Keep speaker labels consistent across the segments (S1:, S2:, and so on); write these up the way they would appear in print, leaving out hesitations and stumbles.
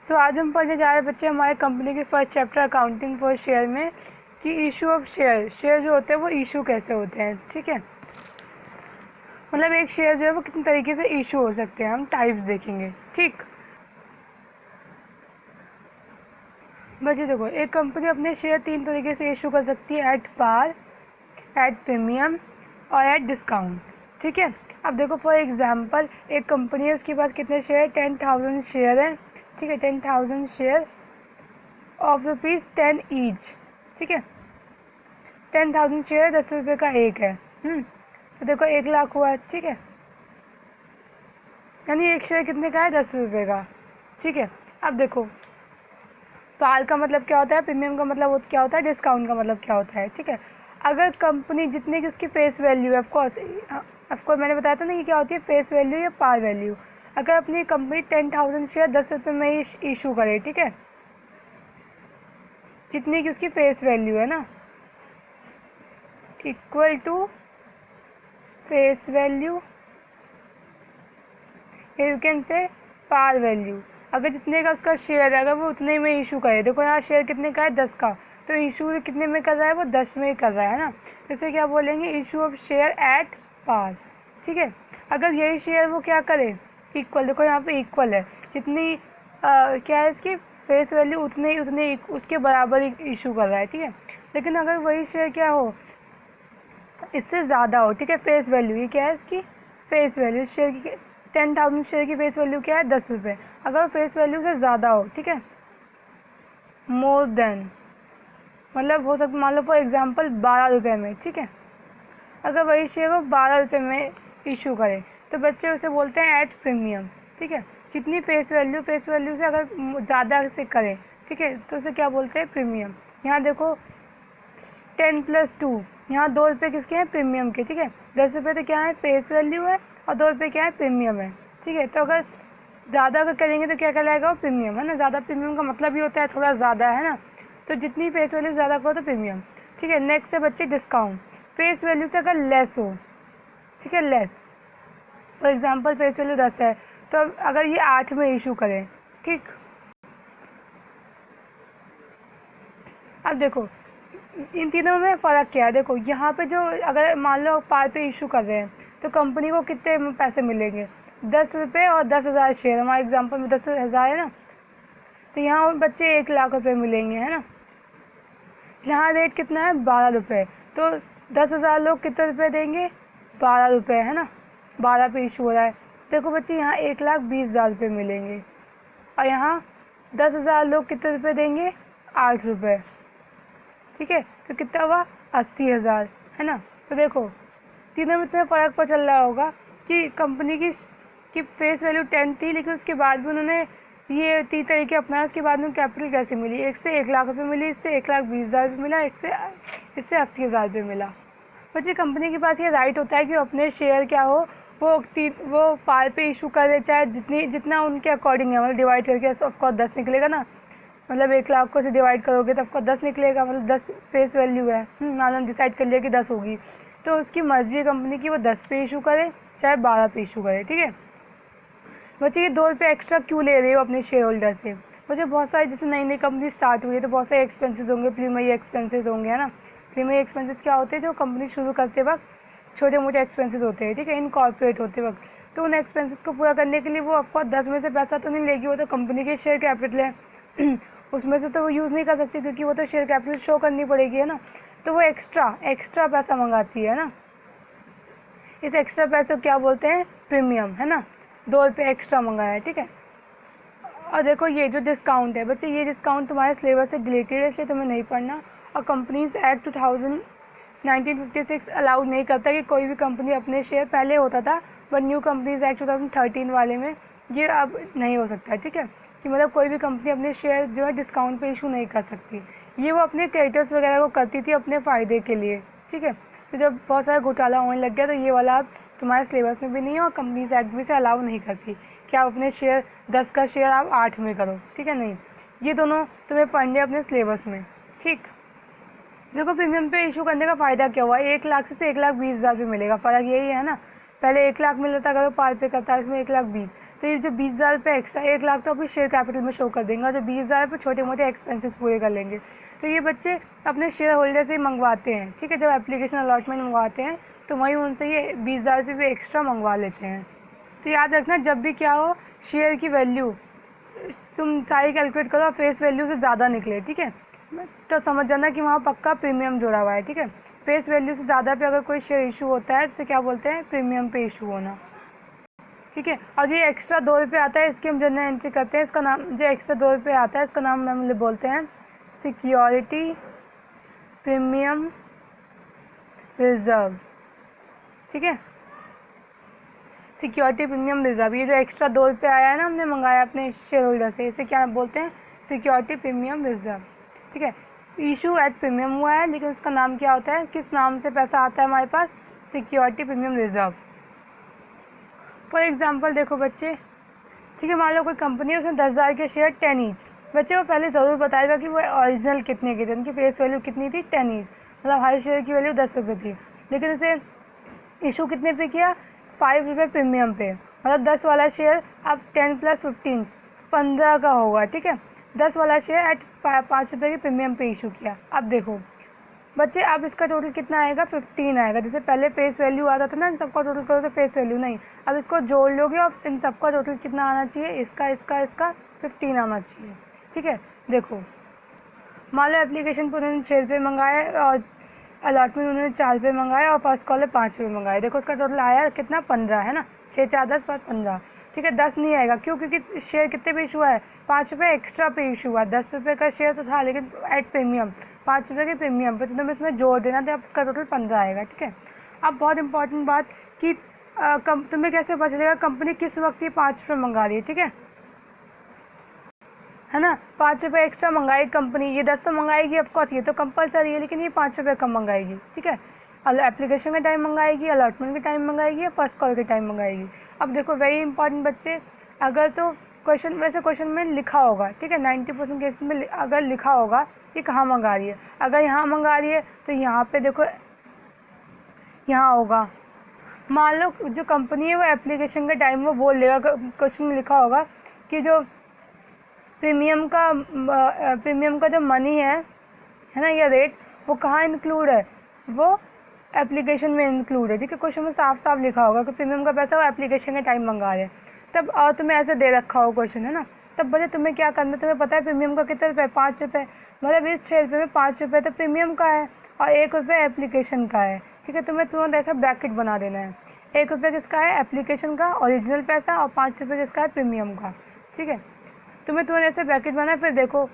S1: सो आज हम पढ़ने जा रहे हैं बच्चे हमारे कंपनी के first chapter accounting for share में कि इशू ऑफ शेयर जो होते हैं वो इशू कैसे होते हैं। ठीक है, मतलब एक शेयर जो है वो कितने तरीके से इशू हो सकते हैं, हम टाइप्स देखेंगे। ठीक बच्चे देखो, एक कंपनी अपने शेयर 3 तरीके से इशू कर सकती है, एट पार, एट प्रीमियम और एट डिस्काउंट। ठीक है, अब देखो फॉर एग्जांपल एक कंपनी है, उसके पास कितने शेयर, 10,000 शेयर है। ठीक है, 10,000 शेयर ऑफ ₹10 ईच। ठीक है, 10,000 शेयर 10 रुपये का एक है। तो देखो 1,00,000 हुआ। ठीक है, यानी एक शेयर कितने का है, 10 रुपये का। ठीक है, अब देखो पार का मतलब क्या होता है, प्रीमियम का मतलब क्या होता है, डिस्काउंट का मतलब क्या होता है। ठीक है, अगर कंपनी जितने की उसकी फेस वैल्यू है, ऑफकोर्स मैंने बताया था ना कि क्या होती है फेस वैल्यू या पार वैल्यू। अगर अपनी कंपनी 10,000 शेयर 10 रुपये में ही इशू करे, ठीक है, जितनी की उसकी फेस वैल्यू है ना, equal to face value, you can say par value. अगर जितने का उसका शेयर है अगर वो उतने में इशू करे, देखो यहाँ शेयर कितने का है, 10 का, तो इशू कितने में कर रहा है, वो 10 में कर रहा है ना, इसे क्या बोलेंगे, issue of share at par. ठीक है, अगर यही शेयर वो क्या करे, इक्वल, देखो यहाँ पे इक्वल है, जितनी क्या है इसकी फेस वैल्यू उतने उतने उसके बराबर इशू कर रहा है। ठीक है, लेकिन अगर वही शेयर क्या हो, इससे ज़्यादा हो, ठीक है, फेस वैल्यू, ये क्या है इसकी फेस वैल्यू, शेयर की 10,000 शेयर की फेस वैल्यू क्या है, 10 रुपये, अगर फेस वैल्यू से ज़्यादा हो, ठीक है, मोर देन, मतलब हो सकता, मान लो फॉर एग्जांपल 12 रुपये में। ठीक है, अगर वही शेयर वो 12 रुपये में इशू करे तो बच्चे उसे बोलते हैं एट प्रीमियम। ठीक है, जितनी फेस वैल्यू से अगर ज़्यादा से करें, ठीक है, तो उसे क्या बोलते हैं, प्रीमियम। यहाँ देखो 10+2, यहाँ 2 रुपये किसके हैं, प्रीमियम के। ठीक है, 10 रुपये तो क्या है, फेस वैल्यू है, और 2 रुपये क्या है, प्रीमियम है। ठीक है, तो अगर ज़्यादा अगर करेंगे तो क्या कहलाएगा, वो प्रीमियम है ना, ज़्यादा प्रीमियम का मतलब ही होता है थोड़ा ज़्यादा, है ना, तो जितनी फेस वैल्यू ज़्यादा करो तो प्रीमियम। ठीक है, नेक्स्ट है बच्चे डिस्काउंट, फेस वैल्यू से अगर लेस हो, ठीक है, less, for example face value 10 है, तो अगर ये 8 में इशू करें, ठीक, अब देखो इन तीनों में फ़र्क क्या है, देखो यहाँ पे जो अगर मान लो पार पे इशू कर रहे हैं तो कंपनी को कितने पैसे मिलेंगे, 10 रुपये और 10,000 शेयर, हमारे एग्जांपल में 10,000 है ना, तो यहाँ बच्चे 1,00,000 रुपये मिलेंगे, है ना। यहाँ रेट कितना है, 12 रुपये, तो 10,000 लोग कितने रुपये देंगे, 12 रुपये, है ना, 12 पे इशू हो रहा है। देखो बच्चे यहाँ 1,20,000 रुपये मिलेंगे, और यहाँ 10,000 लोग कितने रुपये देंगे, 8 रुपये। ठीक है, तो कितना हुआ, 80,000, है ना। तो देखो तीनों में इतना फ़र्क पर चल रहा होगा कि कंपनी की फेस वैल्यू 10 थी, लेकिन उसके बाद भी उन्होंने ये 3 तरीके अपनाए, उसके बाद में कैपिटल कैसे मिली, एक से 1,00,000 रुपये मिली, इससे 1,20,000 रुपये मिला, इससे 80,000 रुपये मिला। बच्चे कंपनी के पास ये राइट होता है कि अपने शेयर क्या हो, वो पार पे इशू करे, चाहे जितना उनके अकॉर्डिंग है, मतलब डिवाइड करके ऑफकोर्स 10 निकलेगा ना, मतलब 1,00,000 को से डिवाइड करोगे तो आपको 10 निकलेगा, मतलब 10 फेस वैल्यू है, मान लो डिसाइड कर लिया कि 10 होगी, तो उसकी मर्जी है कंपनी की वो 10 पे इशू करे चाहे 12 पे इशू करे। ठीक है, बच्चे ये 2 रुपये एक्स्ट्रा क्यों ले रहे हो अपने शेयर होल्डर से, मुझे बहुत सारे, जैसे नई नई कंपनी स्टार्ट हुई है तो बहुत सारे एक्सपेंसेस होंगे, प्रीमियरी एक्सपेंसेस होंगे, है ना। प्रीमियरी एक्सपेंसेस क्या होते हैं, जो कंपनी शुरू करते वक्त छोटे मोटे एक्सपेंसेस होते हैं, ठीक है, इनकॉर्पोरेट होते वक्त, तो उन एक्सपेंसेस को पूरा करने के लिए वो आपको 10 में से पैसा तो नहीं लेगी, वो तो कंपनी के शेयर कैपिटल है उसमें से तो वो यूज़ नहीं कर सकती क्योंकि वो तो शेयर कैपिटल शो करनी पड़ेगी, है ना, तो वो एक्स्ट्रा पैसा मंगाती है ना, इस एक्स्ट्रा पैसे को क्या बोलते हैं, प्रीमियम, है ना, 2 रुपये एक्स्ट्रा मंगाया है। ठीक है, और देखो ये जो डिस्काउंट है बच्चे, ये डिस्काउंट तुम्हारे सिलेबस से डिलीटेड है, इसलिए तुम्हें नहीं पढ़ना, और कंपनीज एक्ट 1956 अलाउड नहीं करता कि कोई भी कंपनी अपने शेयर, पहले होता था बट न्यू कंपनीज एक्ट 2013 वाले में ये अब नहीं हो सकता। ठीक है, कि मतलब कोई भी कंपनी अपने शेयर जो है डिस्काउंट पे इशू नहीं कर सकती, ये वो अपने क्रेडिटर्स वगैरह को करती थी अपने फ़ायदे के लिए। ठीक है, तो जब बहुत सारा घोटाला होने लग गया तो ये वाला अब तुम्हारे सिलेबस में भी नहीं है, और कंपनीज एक्ट भी से अलाउ नहीं करती कि आप अपने शेयर 10 का शेयर आप 8 में करो। ठीक है, नहीं, ये दोनों तुम्हें पढ़ने अपने सिलेबस में। ठीक, देखो प्रीमियम पे इशू करने का फ़ायदा क्या हुआ, 1,00,000 से 1,20,000 रुपये मिलेगा, फ़र्क यही है ना, पहले 1,00,000 मिल रहा था अगर वो पार पे करता है, इसमें 1,20,000, तो ये जो 20,000 रुपये एक्स्ट्रा, 1 लाख तो अपनी शेयर कैपिटल में शो कर देंगे और जो 20,000 रुपये छोटे मोटे एक्सपेंसेस पूरे कर लेंगे। तो ये बच्चे अपने शेयर होल्डर से मंगवाते हैं, ठीक है। जब एप्लीकेशन अलॉटमेंट मंगवाते हैं तो वहीं उनसे ये 20,000 रुपये भी एक्स्ट्रा मंगवा लेते हैं। तो याद रखना, जब भी क्या हो, शेयर की वैल्यू तुम सारी कैलकुलेट करो और फेस वैल्यू से ज़्यादा निकले, ठीक है, तो समझ जाना कि वहाँ पक्का प्रीमियम जोड़ा हुआ है, ठीक है। फेस वैल्यू से ज़्यादा पे अगर कोई शेयर इशू होता है तो क्या बोलते हैं, प्रीमियम पे इशू होना, ठीक है। और ये एक्स्ट्रा 2 रुपये आता है, इसकी हम जनरल एंट्री करते हैं। इसका नाम, जो एक्स्ट्रा 2 रुपये आता है, इसका नाम हम बोलते हैं सिक्योरिटी प्रीमियम रिजर्व, ठीक है। सिक्योरिटी प्रीमियम रिजर्व, ये जो एक्स्ट्रा 2 रुपये आया है ना, हमने मंगाया अपने शेयर होल्डर से, इसे क्या बोलते हैं, सिक्योरिटी प्रीमियम रिजर्व, ठीक है। इशू एट प्रीमियम हुआ है, लेकिन उसका नाम क्या होता है, किस नाम से पैसा आता है हमारे पास, security premium reserve. For example देखो बच्चे, ठीक है, मान लो कोई कंपनी है, उसमें 10,000 के शेयर 10 ईच। बच्चे को पहले ज़रूर बताएगा कि वो ओरिजिनल कितने के थे, उनकी फेस वैल्यू कितनी थी, 10 ईच, मतलब हर शेयर की वैल्यू 10 रुपये थी। लेकिन उसे इशू कितने पे किया, 5 रुपये प्रीमियम पे, मतलब 10 वाला शेयर अब 10 + 15 15 का होगा, ठीक है। 10 वाला शेयर एट 5 रुपये के प्रीमियम पे इशू किया। अब देखो बच्चे, अब इसका टोटल कितना आएगा, 15 आएगा। जैसे पहले फेस वैल्यू आता था ना, इन सबका टोटल करो तो फेस वैल्यू नहीं, अब इसको जोड़ लोगे और इन सबका टोटल कितना आना चाहिए, इसका 15 आना चाहिए, ठीक है। देखो मान लो एप्लीकेशन पर उन्होंने 6 रुपये मंगाए और अलॉटमेंट उन्होंने 4 रुपये मंगाए और फर्स्ट कॉल 5 रुपये मंगाए। देखो उसका टोटल आया कितना, 15 है ना, 6 4 10 5 15, ठीक है। 10 नहीं आएगा, क्यों, क्योंकि शेयर कितने पे इशू हुआ है, 5 रुपये एक्स्ट्रा पे इशू हुआ। 10 रुपये का शेयर तो था, लेकिन एट प्रीमियम 5 रुपये के प्रीमियम पे, तो तुम्हें इसमें जोड़ देना, तो अब इसका टोटल 15 आएगा, ठीक है। अब बहुत इंपॉर्टेंट बात कि तुम्हें कैसे पता चलेगा कंपनी किस वक्त ये 5 रुपये मंगा रही है, ठीक है ना। 5 रुपये एक्स्ट्रा मंगाई कंपनी, ये 10 तो मंगाएगी ऑफकोर्स, ये तो कंपलसरी है, लेकिन ये 5 रुपये कम मंगाएगी, ठीक है। एप्लीकेशन के टाइम मंगाएगी, अलॉटमेंट के टाइम मंगाएगी, फर्स्ट कॉल के टाइम मंगाएगी। अब देखो वेरी इंपॉर्टेंट बच्चे, अगर तो क्वेश्चन, वैसे क्वेश्चन में लिखा होगा, ठीक है, 90% केस में अगर लिखा होगा कि कहाँ मंगा रही है, अगर यहाँ मंगा रही है तो यहाँ पे देखो यहाँ होगा। मान लो जो कंपनी है वो एप्लीकेशन के टाइम वो बोल देगा, क्वेश्चन में लिखा होगा कि जो प्रीमियम का जो मनी है ना, या रेट, वो कहाँ इंक्लूड है, वो एप्लीकेशन में इंक्लूड है, ठीक है। क्वेश्चन में साफ साफ लिखा होगा कि प्रीमियम का पैसा वो एप्लीकेशन के टाइम मंगा रहे हैं तब, और तुम्हें ऐसे दे रखा हो क्वेश्चन, है ना। तब बच्चे तुम्हें क्या करना है, तुम्हें पता है प्रीमियम का कितने रुपये, 5 रुपये, मतलब इस 6 रुपये में 5 रुपये तो प्रीमियम का है और 1 रुपये एप्लीकेशन का है, ठीक है। तुम्हें तुरंत ऐसा ब्रैकेट बना देना है, 1 रुपये किसका है, एप्लीकेशन का ओरिजिनल पैसा, और 5 रुपये किसका है, प्रीमियम का, ठीक है। तुम्हें तुरंत ऐसे ब्रैकेट बनाना है। फिर देखो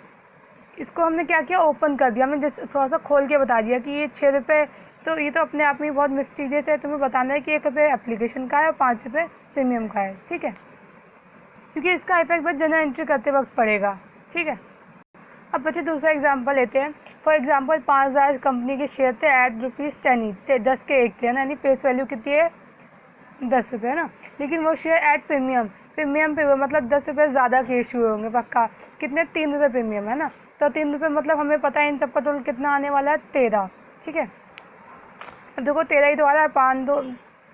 S1: इसको हमने क्या किया, ओपन कर दिया, हमने थोड़ा सा खोल के बता दिया कि ये 6 रुपये, तो ये तो अपने आप में बहुत मिस्टीरियस है। तुम्हें बताना है कि 1 रुपये एप्लीकेशन का है और 5 रुपये प्रीमियम का है, ठीक है, क्योंकि इसका इफेक्ट बस जनरल एंट्री करते वक्त पड़ेगा, ठीक है। अब बच्चे दूसरा एग्जांपल लेते हैं। फॉर एग्जांपल 5,000 कंपनी के शेयर थे एट ₹10 ईच, 10 के 1 थे, है ना, यानी फेस वैल्यू कितनी है, 10 रुपये, है ना। लेकिन वो शेयर एट प्रीमियम पे हुए, मतलब 10 रुपये ज़्यादा के इशू होंगे पक्का, कितने, 3 रुपये प्रीमियम, है ना। तो 3 रुपये मतलब हमें पता है इन सबका टोटल कितना आने वाला है, 13, ठीक है। अब देखो 13 ही तो आ रहा है, 5 2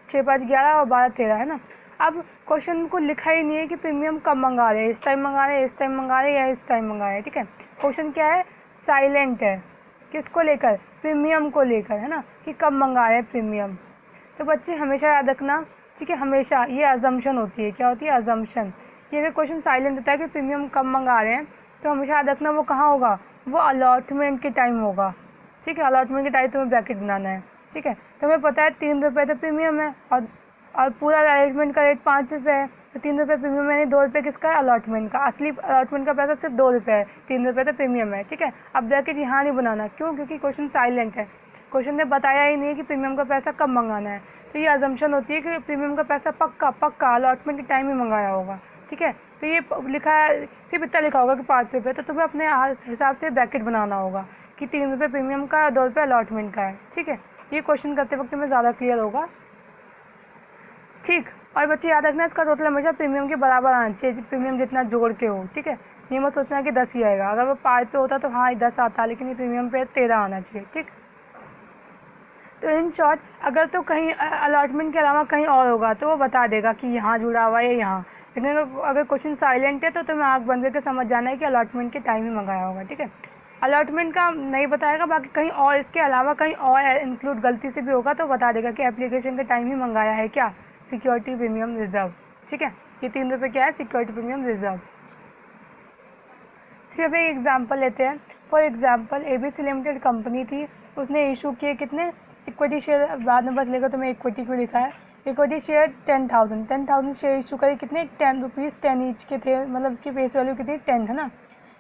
S1: 6 5 11 और 12 13, है ना। अब क्वेश्चन को लिखा ही नहीं है कि प्रीमियम कब मंगा रहे हैं, इस टाइम मंगा रहे हैं, इस टाइम मंगा रहे हैं या इस टाइम मंगा रहे हैं, ठीक है। क्वेश्चन क्या है, साइलेंट है, किसको लेकर, प्रीमियम को लेकर, है ना, कि कब मंगा रहे हैं प्रीमियम। तो बच्चे हमेशा याद रखना, ठीक है, हमेशा ये अजम्पशन होती है, क्या होती है, अजम्पशन। ये अगर क्वेश्चन साइलेंट होता है कि प्रीमियम कब मंगा रहे हैं, तो हमेशा याद रखना वो कहाँ होगा, वो अलॉटमेंट के टाइम होगा, ठीक है। अलॉटमेंट के टाइम तुम्हें ब्रैकेट बनाना है, ठीक है। तुम्हें पता है 3 रुपये तो प्रीमियम है और पूरा अलॉटमेंट का रेट 5 रुपये है, तो 3 रुपये प्रीमियम यानी 2 रुपये किसका है, अलॉटमेंट का। असली अलॉटमेंट का पैसा सिर्फ 2 रुपये है, 3 रुपये तो प्रीमियम है, ठीक है। अब ब्रैकेट यहाँ नहीं बनाना, क्यों, क्योंकि क्वेश्चन साइलेंट है, क्वेश्चन ने बताया ही नहीं है कि प्रीमियम का पैसा कब मंगाना है। तो ये अजम्पशन होती है कि प्रीमियम का पैसा पक्का अलॉटमेंट के टाइम ही मंगाया होगा, ठीक है। तो ये लिखा है, सिर्फ इतना लिखा होगा कि 5 रुपये, तो तुम्हें अपने हिसाब से ब्रैकेट बनाना होगा कि 3 रुपये प्रीमियम का और 2 रुपये अलॉटमेंट का है, ठीक है। ये क्वेश्चन करते वक्त तुम्हें ज़्यादा क्लियर होगा, ठीक। और बच्चे याद रखना, इसका टोटल हमेशा प्रीमियम के बराबर आना चाहिए, प्रीमियम जितना जोड़ के हो, ठीक है। ये मत सोचना कि 10 ही आएगा, अगर वो 5 पे होता तो हाँ 10 आता, लेकिन ये प्रीमियम पे 13 आना चाहिए, ठीक। तो इन शॉर्ट अगर तो कहीं अलॉटमेंट के अलावा कहीं और होगा तो वो बता देगा कि यहाँ जुड़ा हुआ है यहाँ, लेकिन अगर क्वेश्चन साइलेंट है तो तुम्हें आँख बंद करके समझ जाना है कि अलॉटमेंट के टाइम ही मंगाया होगा। ठीक है, अलॉटमेंट का नहीं बताएगा, बाकी कहीं और इसके अलावा कहीं और इंक्लूड गलती से भी होगा तो बता देगा कि एप्लीकेशन का टाइम ही मंगाया है क्या, सिक्योरिटी प्रीमियम रिजर्व। ठीक है, ये 3 रुपये क्या है, सिक्योरिटी प्रीमियम रिजर्व। सिर्फ एक एग्जांपल लेते हैं। For example ABC limited company थी, उसने इशू किए कितने इक्विटी शेयर, बाद में बस लेकर तुम्हें इक्विटी क्यों लिखा है, इक्विटी शेयर 10,000 शेयर इशू करे, कितने 10 रुपीज़ 10 ईच के थे, मतलब उसकी फेस वैल्यू कितनी 10 है ना,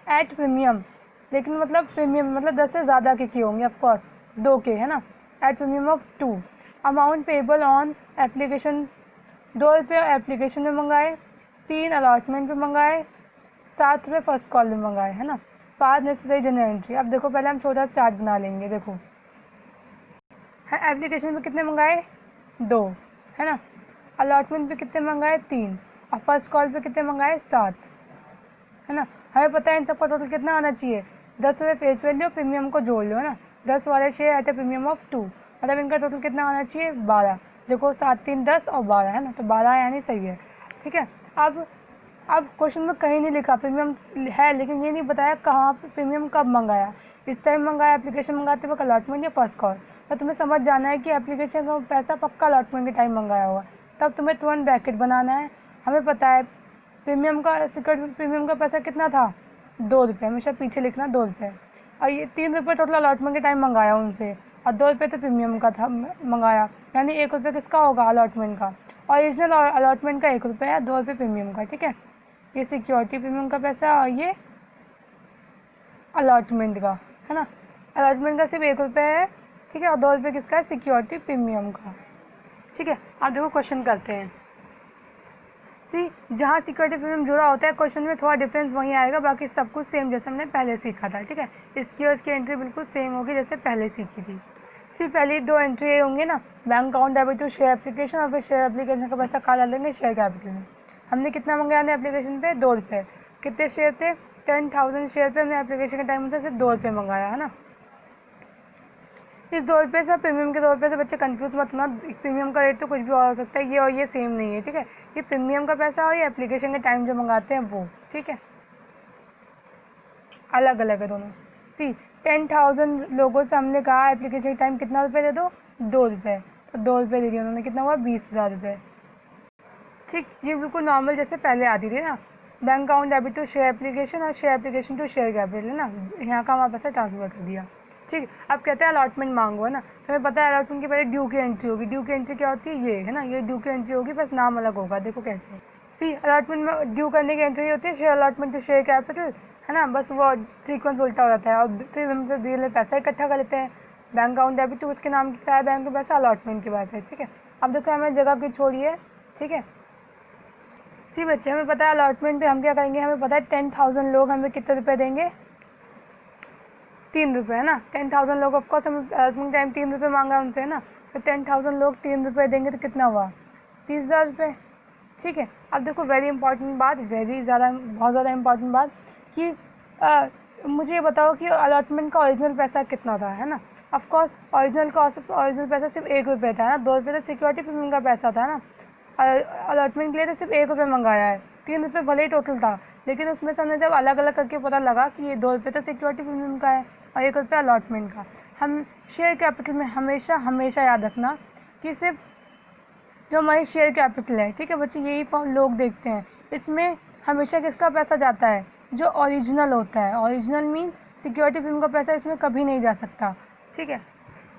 S1: एट प्रीमियम, लेकिन मतलब प्रीमियम मतलब 10 से ज़्यादा के किए होंगे ऑफकोर्स, 2 के है ना, at premium of 2। Amount payable on application, 2 रुपये एप्लीकेशन में मंगाए, 3 अलॉटमेंट में मंगाए, 7 रुपये फर्स्ट कॉल में मंगाए, है ना, 5 नेसेसरी जनरल एंट्री। अब देखो पहले हम छोटा चार्ट बना लेंगे। देखो एप्लीकेशन में कितने मंगाए, 2, है ना, अलॉटमेंट पे कितने मंगाए, 3, और फर्स्ट कॉल पे कितने मंगाए, 7, है ना। हमें पता है इन सबका टोटल कितना आना चाहिए, 10 रुपये फेस वैल्यू, प्रीमियम को जोड़ लो, है ना, 10 वाले शेयर आते प्रीमियम ऑफ 2, मतलब इनका टोटल कितना आना चाहिए, 12। देखो 7 3 10 और 12, है ना, तो 12 यानी सही है। ठीक है, अब क्वेश्चन में कहीं नहीं लिखा प्रीमियम है, लेकिन ये नहीं बताया कहाँ पे प्रीमियम कब मंगाया, इस टाइम मंगाया एप्लीकेशन मंगाते वक्त अलॉटमेंट या फर्स्ट कॉल। तो तुम्हें समझ जाना है कि एप्लीकेशन का पैसा पक्का अलॉटमेंट के टाइम मंगाया हुआ, तब तुम्हें तुरंत ब्रैकेट बनाना है। हमें पता है प्रीमियम का सिक्योरिटी प्रीमियम का पैसा कितना था, 2 रुपये, हमेशा पीछे लिखना 2 रुपये, और ये 3 रुपये टोटल अलॉटमेंट के टाइम मंगाया उनसे, और 2 रुपये तो प्रीमियम का था मंगाया, यानी 1 रुपये किसका होगा, अलॉटमेंट का। ओरिजिनल अलॉटमेंट का 1 रुपये है, 2 रुपये प्रीमियम का। ठीक है, ये सिक्योरिटी प्रीमियम का पैसा और ये अलॉटमेंट का, है ना, अलॉटमेंट का सिर्फ 1 रुपये है। ठीक है, और 2 रुपये किसका है, सिक्योरिटी प्रीमियम का। ठीक है, अब देखो क्वेश्चन करते हैं। जहाँ सिक्योरिटी प्रीमियम जुड़ा होता है क्वेश्चन में थोड़ा डिफरेंस वहीं आएगा, बाकी सब कुछ सेम जैसे हमने पहले सीखा था। ठीक है, इसकी और इसकी एंट्री बिल्कुल सेम होगी जैसे पहले सीखी थी। सिर्फ पहली 2 एंट्री होंगे ना, bank account debit to share application, और फिर शेयर एप्लीकेशन का पैसा कहाँ डालेंगे, शेयर कैपिटल में। हमने कितना मंगाया था एप्लीकेशन पे, 2 रुपये, कितने शेयर थे, 10,000 शेयर पे हमने एप्लीकेशन के टाइम से सिर्फ 2 रुपये मंगाया, है ना। इस 2 रुपये से प्रीमियम के 2 रुपये से बच्चे कंफ्यूज मत होना, प्रीमियम का रेट तो कुछ भी और हो सकता है, ये और ये सेम नहीं है। ठीक है, ये प्रीमियम का पैसा और ये एप्लीकेशन के टाइम जो मंगाते हैं वो, ठीक है, अलग अलग है दोनों। 10,000 लोगों से हमने कहा एप्लीकेशन के टाइम कितना रुपये दे दो, 2 रुपये, तो 2 रुपये दे दिए उन्होंने, कितना हुआ, 20,000 रुपये। ठीक, ये बिल्कुल नॉर्मल जैसे पहले आती थी ना, bank account debit to share application और share application to share capital, है ना, यहाँ का हमारा पैसा ट्रांसफर कर दिया। ठीक, अब कहते हैं अलॉटमेंट मांगो, है ना, तो हमें पता है अलॉटमेंट की पहले ड्यू की एंट्री होगी। ड्यू की एंट्री क्या होती है, ये है ना, ये ड्यू की एंट्री होगी, बस नाम अलग होगा। देखो कैसे, अलॉटमेंट में ड्यू करने की एंट्री होती है share allotment to share capital, है ना, बस वो सीक्वेंस उल्टा हो जाता है, और फिर हम डील में पैसा इकट्ठा कर लेते हैं। बैंक अकाउंट डेबिट टू उसके नाम की है, बैंक में पैसा अलॉटमेंट की बात है। ठीक है, अब देखो हमें जगह की छोड़िए। ठीक है, बच्चे हमें पता है अलॉटमेंट पे हम क्या करेंगे, हमें पता है 10,000 लोग हमें कितने रुपए देंगे, 3 रुपये, है ना। 10,000 लोग ऑफकोर्स हम अलॉटमेंट टाइम 3 रुपये मांगा उनसे, है ना, तो 10,000 लोग 3 रुपये देंगे तो कितना हुआ, 30,000 रुपये। ठीक है, अब देखो वेरी इंपॉर्टेंट बात, बहुत ज़्यादा इंपॉर्टेंट बात कि मुझे ये बताओ कि अलॉटमेंट का ओरिजिनल पैसा कितना था, है ना। ऑफकोर्स ओरिजिनल पैसा सिर्फ 1 रुपये था ना, 2 रुपये तो सिक्योरिटी प्रीमियम का पैसा था ना, अलॉटमेंट के लिए तो सिर्फ 1 रुपये मंगाया है, 3 रुपये भले ही टोटल था, लेकिन उसमें से हमने जब अलग अलग करके पता लगा कि ये 2 रुपये तो सिक्योरिटी प्रीमियम का है और 1 रुपये अलॉटमेंट का। हम शेयर कैपिटल में हमेशा याद रखना कि सिर्फ जो हमारी शेयर कैपिटल है, ठीक है बच्चे, यही लोग देखते हैं, इसमें हमेशा किसका पैसा जाता है, जो ओरिजिनल होता है। ओरिजिनल मीन्स सिक्योरिटी प्रीमियम का पैसा इसमें कभी नहीं जा सकता। ठीक है,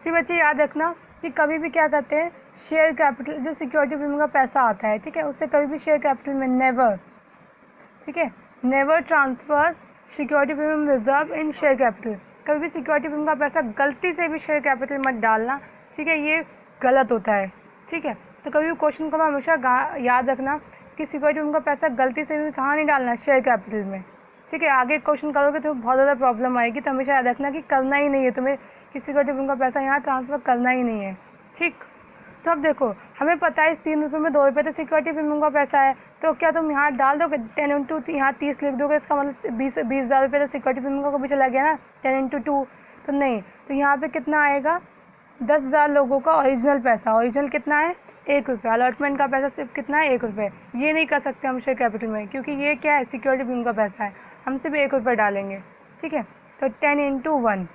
S1: बच्चे याद रखना कि कभी भी क्या करते हैं, शेयर कैपिटल जो सिक्योरिटी प्रीमियम का पैसा आता है, ठीक है, उससे कभी भी शेयर कैपिटल में नेवर, ठीक है, never transfer security premium reserve in share capital. कभी भी सिक्योरिटी प्रीमियम का पैसा गलती से भी शेयर कैपिटल मत डालना, ठीक है, ये गलत होता है। ठीक है, तो कभी भी क्वेश्चन को हमेशा याद रखना कि सिक्योरिटी प्रीमियम का पैसा गलती से भी कहाँ नहीं डालना, शेयर कैपिटल में। ठीक है, आगे क्वेश्चन करोगे तो बहुत ज़्यादा प्रॉब्लम आएगी, तो हमेशा याद रखना कि करना ही नहीं है तुम्हें, कि सिक्योरिटी प्रीमियम का पैसा यहाँ ट्रांसफर करना ही नहीं है। ठीक, तो अब देखो हमें पता है इस 3 रुपये में 2 रुपये तो सिक्योरिटी प्रीमियम का पैसा है, तो क्या तुम यहाँ डाल दोगे 10 इंटू यहाँ 30 लिख दोगे, इसका मतलब 20,000 रुपये तो सिक्योरिटी प्रीमियम का भी चला गया ना, 10 इंटू 2, तो नहीं, तो यहाँ पे कितना आएगा, 10,000 लोगों का ओरिजिनल पैसा, ओरिजिनल कितना है 1 रुपये। अलॉटमेंट का पैसा सिर्फ कितना है, 1 रुपये। ये नहीं कर सकते हम शेयर कैपिटल में, क्योंकि ये क्या है, सिक्योरिटी प्रीमियम का पैसा है। हम सिर्फ 1 रुपये डालेंगे, ठीक है। तो 10 × 1,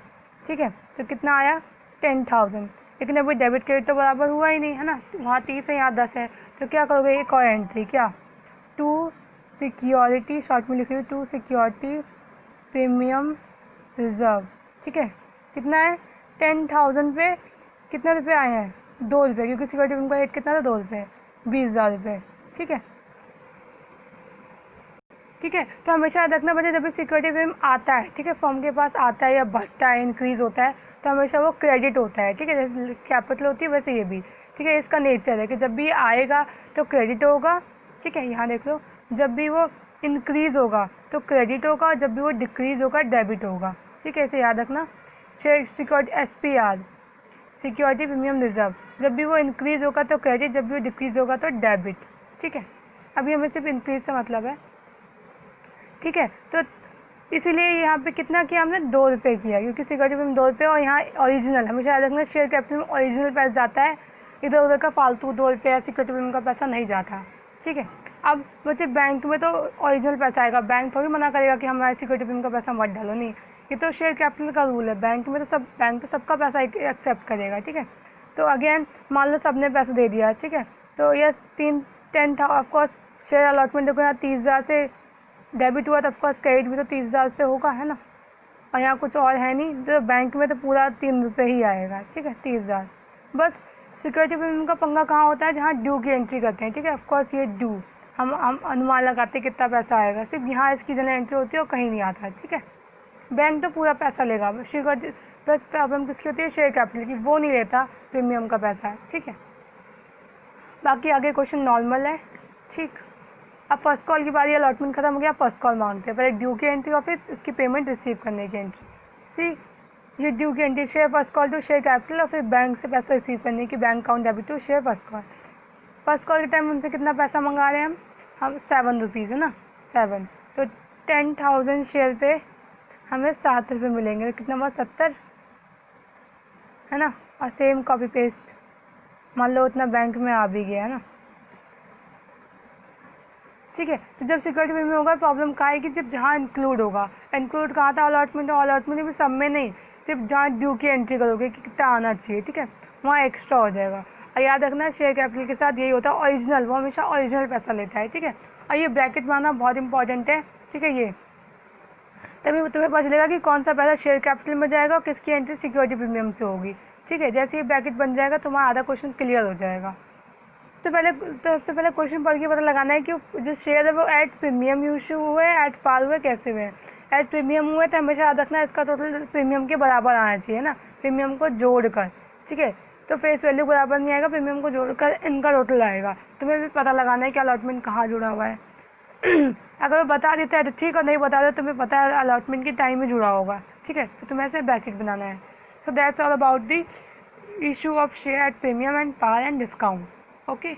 S1: ठीक है, तो कितना आया 10,000। लेकिन अभी डेबिट क्रेडिट तो बराबर हुआ ही नहीं है ना, वहाँ 30 है यहाँ 10 है। तो क्या करोगे, एक और एंट्री, क्या, टू सिक्योरिटी, शॉर्ट में लिखिए टू सिक्योरिटी प्रीमियम रिजर्व, ठीक है। कितना है 10,000 पे कितने रुपये आए हैं, 2 रुपये, क्योंकि सिक्योरिटी प्रीमियम का रेट कितना था, 2 रुपये, 20,000 रुपये, ठीक है। ठीक है, तो हमेशा याद रखना बच्चे, जब भी सिक्योरिटी प्रीमियम आता है, ठीक है, फर्म के पास आता है या बढ़ता है, इंक्रीज होता है, तो हमेशा वो क्रेडिट होता है, ठीक है। जैसे कैपिटल होती है वैसे ये भी, ठीक है। इसका नेचर है कि जब भी आएगा तो क्रेडिट होगा, ठीक है। यहाँ देख लो, जब भी वो इंक्रीज होगा तो क्रेडिट होगा, और जब भी वो डिक्रीज होगा डेबिट होगा, ठीक है। इसे याद रखना। Security SPR, security premium reserve, जब भी वो इंक्रीज होगा तो क्रेडिट, जब भी वो डिक्रीज होगा तो डेबिट, ठीक है। अभी हमें सिर्फ इंक्रीज से मतलब है, ठीक है। तो इसीलिए यहाँ पे कितना किया हमने, 2 रुपये किया, क्योंकि सिक्योरिटी प्रीमियम 2 रुपये, और यहाँ ओरिजिनल, हमेशा याद रखना शेयर कैपिटल में ओरिजिनल पैसा जाता है, इधर उधर का फालतू 2 रुपये या सिक्योरिटी प्रीमियम का पैसा नहीं जाता, ठीक है। अब बच्चे बैंक में तो ओरिजिनल पैसा आएगा, बैंक थोड़ी मना करेगा कि हमारे सिक्योरिटी प्रीमियम का पैसा मत डालो, नहीं, ये तो शेयर कैपिटल का रूल है। बैंक में तो बैंक तो सबका पैसा एक्सेप्ट करेगा, ठीक है। तो अगेन मान लो सबने पैसा दे दिया, ठीक है, तो ये 10 था, ऑफकोर्स शेयर अलॉटमेंट देखो यहाँ 30,000 से डेबिट हुआ, तो ऑफकोर्स क्रेडिट भी तो 30,000 से होगा, है ना, और यहाँ कुछ और है नहीं, तो बैंक में तो पूरा 3 रुपये ही आएगा, ठीक है, 30,000। बस सिक्योरिटी प्रीमियम का पंगा कहाँ होता है, जहाँ ड्यू की एंट्री करते हैं, ठीक है। ऑफकोर्स ये ड्यू हम अनुमान लगाते हैं कितना पैसा आएगा, सिर्फ यहाँ इसकी जनरल एंट्री होती है और कहीं नहीं आता है, ठीक है। बैंक तो पूरा पैसा लेगा, सिक्योरिटी बस प्रॉब्लम किसकी होती है, शेयर कैपिटल की, वो नहीं लेता प्रीमियम का पैसा, ठीक है। बाकी आगे क्वेश्चन नॉर्मल है, ठीक। अब फर्स्ट कॉल की बारी, अलॉटमेंट खत्म हो गया, फर्स्ट कॉल मांगते हैं, पहले ड्यू की एंट्री और फिर इसकी पेमेंट रिसीव करने की एंट्री। सी ये ड्यू की entry, share first call to share capital, और फिर बैंक से पैसा रिसीव करने की, bank account debit to share first call. First call के टाइम उनसे कितना पैसा मंगा रहे हैं हम 7 रुपीज़, है ना, 7, तो 10,000 शेयर पे हमें 7 रुपये मिलेंगे, तो कितना हुआ 70, है ना। और सेम कॉपी पेस्ट, मान लो उतना बैंक में आ भी गया, है ना, ठीक है। तो जब सिक्योरिटी प्रीमियम होगा, प्रॉब्लम कहाँ आएगी, जब जहाँ इंक्लूड होगा, इंक्लूड कहाँ था, अलॉटमेंट, और अलॉटमेंट भी सब में नहीं, सिर्फ जहाँ ड्यू की एंट्री करोगे कि कितना आना चाहिए, ठीक है, वहाँ एक्स्ट्रा हो जाएगा। और याद रखना शेयर कैपिटल के साथ यही होता है, ओरिजिनल, वो हमेशा ओरिजिनल पैसा लेता है, ठीक है। और ये ब्रैकेट मारना बहुत इंपॉर्टेंट है, ठीक है, ये तभी तुम्हें पता चलेगा कि कौन सा पैसा शेयर कैपिटल में जाएगा और किसकी एंट्री सिक्योरिटी प्रीमियम से होगी, ठीक है। जैसे ये ब्रैकेट बन जाएगा तुम्हारा आधा क्वेश्चन क्लियर हो जाएगा। सबसे पहले क्वेश्चन पढ़ के पता लगाना है कि जो शेयर है वो एट प्रीमियम इशू हुए, एट पार हुए, कैसे हुए। एट प्रीमियम हुए तो हमेशा याद रखना इसका टोटल प्रीमियम के बराबर आना चाहिए ना, प्रीमियम को जोड़कर, ठीक है। तो फेस वैल्यू बराबर नहीं आएगा, प्रीमियम को जोड़कर इनका टोटल आएगा। तुम्हें भी पता लगाना है कि अलॉटमेंट कहाँ जुड़ा हुआ है। अगर वो बता देता है तो ठीक, और नहीं बता देता तुम्हें पता है अलॉटमेंट की टाइम में जुड़ा होगा, ठीक है। तो तुम्हें ऐसे ब्रैकेट बनाना है। So that's all about the issue of share at premium and par and discount, okay.